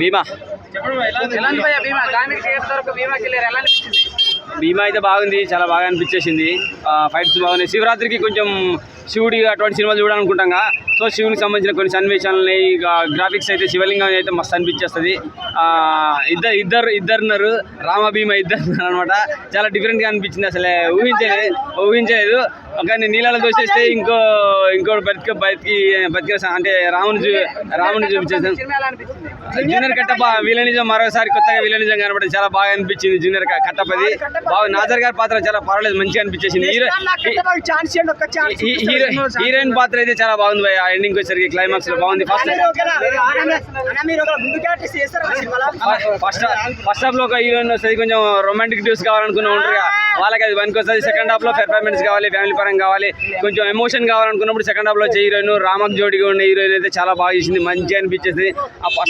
భీమా భీమా అయితే బాగుంది, చాలా బాగా అనిపించేసింది. ఫైట్స్ బాగున్నాయి. శివరాత్రికి కొంచెం శివుడి అటువంటి సినిమాలు చూడాలనుకుంటాం. సో శివునికి సంబంధించిన కొన్ని సన్నివేశాలని గ్రాఫిక్స్ అయితే శివలింగం అయితే మస్తు అనిపించేస్తుంది. ఇద్దరున్నారు, రామ భీమ ఇద్దరు అనమాట. చాలా డిఫరెంట్గా అనిపించింది, అసలే ఊహించలేదు. కానీ నీళ్ళలో దోసేస్తే ఇంకోటి బతికి అంటే రాముని చూపించేసాను. జూనియర్ కట్టప్ప విలనిజం మరోసారి కొత్తగా విలనిజం కనబడి చాలా బాగా అనిపించింది. జూనియర్ కట్టప్పది బాగా. నాజర్ గారి పాత్ర చాలా పర్వాలేదు, మంచిగా అనిపించేసింది. హీరోయిన్ పాత్ర అయితే చాలా బాగుంది భయ. ఎండింగ్ వచ్చేసరికి క్లైమాక్స్ లో బాగుంది. ఫస్ట్ హాఫ్ లో ఒక హీరోయిన్ వస్తుంది, కొంచెం రొమాంటిక్ డ్యూస్ కావాలనుకున్న ఉంటారు, వాళ్ళకి అది పనికి వస్తుంది. సెకండ్ హాఫ్ లో పెర్ఫార్మెన్స్ కావాలి, ఫ్యామిలీ పరంగా కావాలి, కొంచెం ఎమోషన్ కావాలనుకున్నప్పుడు సెకండ్ హాఫ్ లో వచ్చే హీరోయిన్ రామక్ జోడిగా ఉన్న హీరోయిన్ అయితే చాలా బాగా చేసింది, మంచిగా అనిపించేది.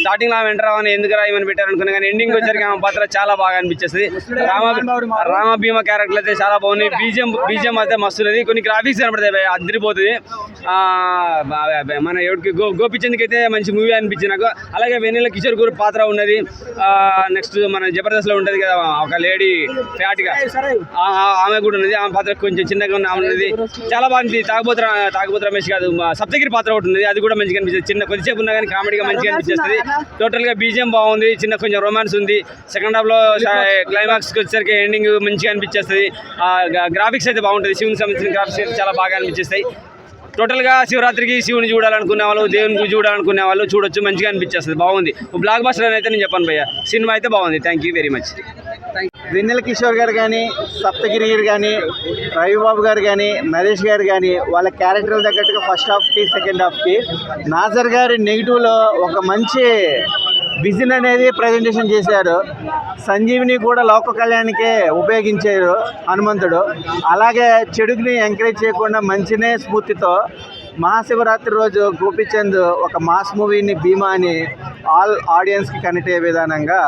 స్టార్టింగ్ లో ఆమె ఎంటర్ అవ్వని ఎందుకు రాయమని పెట్టారనుకున్నా, కానీ ఎండింగ్ వచ్చరికి ఆమె పాత్ర చాలా బాగా అనిపించేస్తుంది. రామ భీమ క్యారెక్టర్ అయితే చాలా బాగుంది. బీజిఎం అయితే మస్తున్నది. కొన్ని గ్రాఫిక్స్ కనపడతాయి, అదిరిపోతుంది. మన గోపిచంద్కి అయితే మంచి మూవీ అనిపించింది నాకు. అలాగే వెన్నెల కిషోర్ గారి పాత్ర ఉన్నది. నెక్స్ట్ మన జబర్దస్త్ లో ఉంటది కదా ఒక లేడీ ఫ్యాట్ గా, ఆమె కూడా ఉన్నది. ఆమె పాత్ర కొంచెం చిన్నగా ఉన్నది, చాలా బాగుంది. తాగుబోతు రమేష్ కాదు, సప్తగిరి పాత్ర ఒకటి ఉన్నది, అది కూడా మంచిగా అనిపిస్తుంది. చిన్న కొద్దిసేపు ఉన్నా కానీ కామెడీగా మంచిగా అనిపిస్తుంది. టోటల్ గా బీజిఎం బాగుంది, చిన్న కొంచెం రొమాన్స్ ఉంది. సెకండ్ హాఫ్ లో క్లైమాక్స్ వచ్చేసరికి ఎండింగ్ మంచిగా అనిపించేస్తుంది. గ్రాఫిక్స్ అయితే బాగుంటుంది, శివునికి సంబంధించిన గ్రాఫిక్స్ అయితే చాలా బాగా అనిపించేస్తాయి. టోటల్గా శివరాత్రికి శివుని చూడాలనుకునే వాళ్ళు, దేవునికి చూడాలనుకునే వాళ్ళు చూడొచ్చు, మంచిగా అనిపించేస్తుంది, బాగుంది. బ్లాక్ బస్టర్ అయితే నేను చెప్పాను భయ్య, సినిమా అయితే బాగుంది. Thank you very much. Vennela Kishore గారు కానీ, సప్తగిరి గారు కానీ, రవిబాబు గారు కానీ, నరేష్ గారు కానీ వాళ్ళ క్యారెక్టర్లు తగ్గట్టుగా ఫస్ట్ హాఫ్కి సెకండ్ హాఫ్కి నాజర్ గారి నెగిటివ్లో ఒక మంచి విజన్ అనేది ప్రజెంటేషన్ చేశారు. సంజీవిని కూడా లోక కళ్యాణికే ఉపయోగించారు హనుమంతుడు. అలాగే చెడుని ఎంకరేజ్ చేయకుండా మంచినే స్ఫూర్తితో మహాశివరాత్రి రోజు గోపిచంద్ ఒక మాస్ మూవీని భీమా అని ఆల్ ఆడియన్స్కి కనెక్ట్ అయ్యే విధానంగా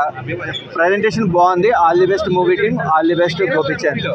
ప్రజెంటేషన్ బాగుంది. All the best movie team, all the best Gopichand.